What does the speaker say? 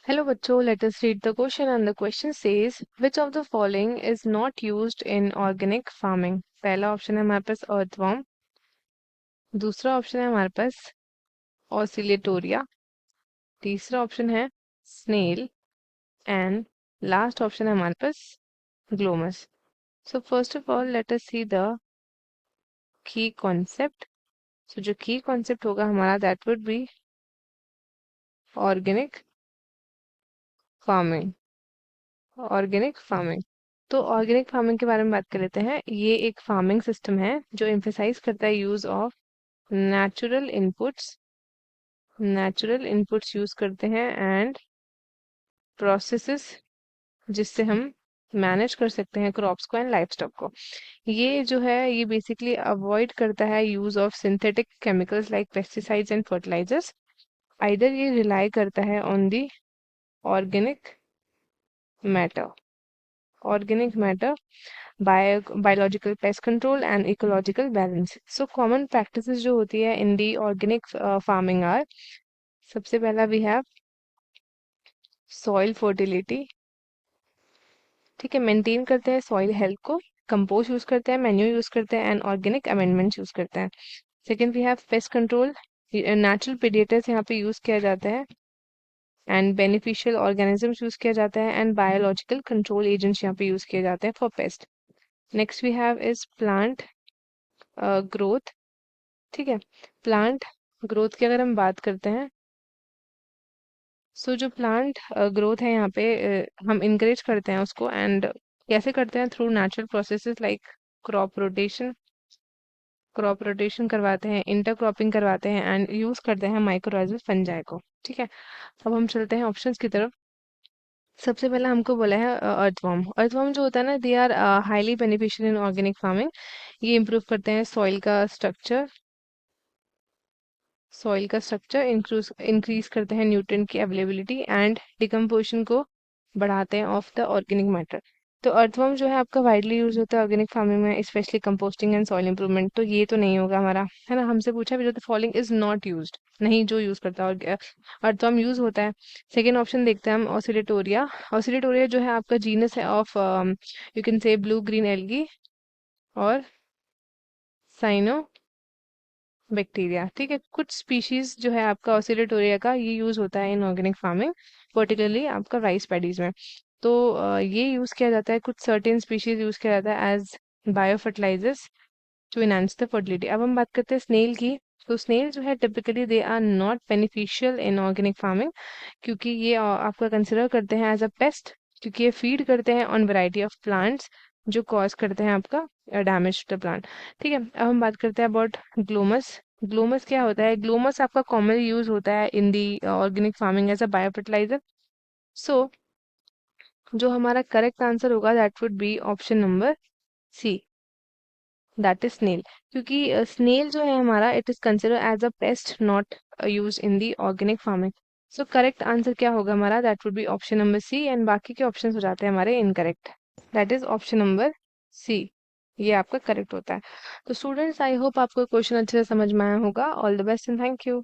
Hello बच्चों, let us read the question and the question says which of the following is not used in organic farming। पहला option है हमारे पास earthworm, दूसरा option है हमारे पास oscillatoria, तीसरा ऑप्शन है snail and लास्ट ऑप्शन है हमारे पास glomus। So first of all let us see the key concept। So जो key concept होगा हमारा that would be organic farming। Organic farming. तो ऑर्गेनिक फार्मिंग के बारे में बात कर लेते हैं। ये एक फार्मिंग सिस्टम है जो एम्फेसाइज करता है use of natural inputs. Natural inputs use करते हैं एंड प्रोसेसेस जिससे हम मैनेज कर सकते हैं क्रॉप्स को एंड लाइवस्टॉक को। ये जो है ये बेसिकली अवॉइड करता है use of synthetic chemicals like pesticides and fertilisers. Either ये रिलाई करता है on the organic matter. Organic matter, biological pest control and ecological balance. So common practices जो होती है in the organic farming are, सबसे पहला वी हैव सॉइल फर्टिलिटी। ठीक है, मेंटेन करते हैं सॉइल हेल्थ को, कंपोस्ट यूज करते हैं, मेन्यू यूज करते हैं एंड ऑर्गेनिक अमेंडमेंट्स यूज करते हैं। Second we have pest control. Natural predators यहाँ पे यूज किया जाता है एंड बेनिफिशियल ऑर्गेनिजम्स यूज किया जाता है एंड बायोलॉजिकल कंट्रोल एजेंट्स यहाँ पे यूज किए जाते हैं for pest. Next we have is plant growth. ठीक है, प्लांट ग्रोथ की अगर हम बात करते हैं, सो जो प्लांट ग्रोथ है यहाँ पे हम इनकरेज करते हैं उसको एंड कैसे करते हैं, through natural processes like crop rotation. Crop rotation करवाते हैं, इंटरक्रॉपिंग करवाते हैं एंड यूज करते हैं माइक्रोराइजल फंजाई को। ठीक है, अब हम चलते हैं ऑप्शंस की तरफ। सबसे पहले हमको बोला है अर्थवर्म। अर्थवर्म जो होता है ना, they are highly beneficial in organic farming. ये इम्प्रूव करते हैं सॉइल का स्ट्रक्चर। सॉइल का स्ट्रक्चर इंक्रीज करते हैं न्यूट्रिएंट की अवेलेबिलिटी एंड डिकम्पोजिशन को बढ़ाते हैं ऑफ द ऑर्गेनिक मैटर। तो अर्थवर्म जो है आपका वाइडली यूज होता है ऑर्गेनिक फार्मिंग में, specially composting and soil improvement. तो ये तो नहीं होगा हमारा, है ना। हमसे पूछा भी जो the following is not used, नहीं जो यूज करता है और अर्थवर्म यूज होता है। सेकेंड ऑप्शन देखते हैं हम, ऑसिलेटोरिया। ऑसिलेटोरिया जो है आपका जीनस है of you can say blue green algae और साइनो बैक्टीरिया। ठीक है, कुछ स्पीशीज जो है आपका ऑसिलेटोरिया का ये यूज होता है इन ऑर्गेनिक फार्मिंग, पर्टिकुलरली आपका राइस पैडीज में। तो ये यूज किया जाता है, कुछ सर्टेन स्पीशीज यूज किया जाता है as bio fertilizers to enhance the fertility. अब हम बात करते हैं स्नेल की। तो स्नेल जो है typically they are not beneficial in organic farming, क्योंकि ये आपका कंसिडर करते हैं एज अ पेस्ट, क्योंकि ये फीड करते हैं ऑन वैरायटी ऑफ प्लांट्स जो कॉज करते हैं आपका डैमेज टू द प्लांट। ठीक है, अब हम बात करते हैं अबाउट ग्लोमस। ग्लोमस क्या होता है? ग्लोमस आपका कॉमनली यूज होता है in the organic farming as a bio fertilizer. So जो हमारा करेक्ट आंसर होगा that would be option number C, that is snail. क्योंकि स्नेल जो है हमारा it is consider as a pest, not use in the organic farming. So correct answer क्या होगा हमारा? That would be option number C and बाकी के options हो जाते हैं हमारे incorrect. That is option number सी, ये आपका करेक्ट होता है। तो स्टूडेंट्स आई होप आपको क्वेश्चन अच्छे से समझ में आया होगा। All the best and thank you.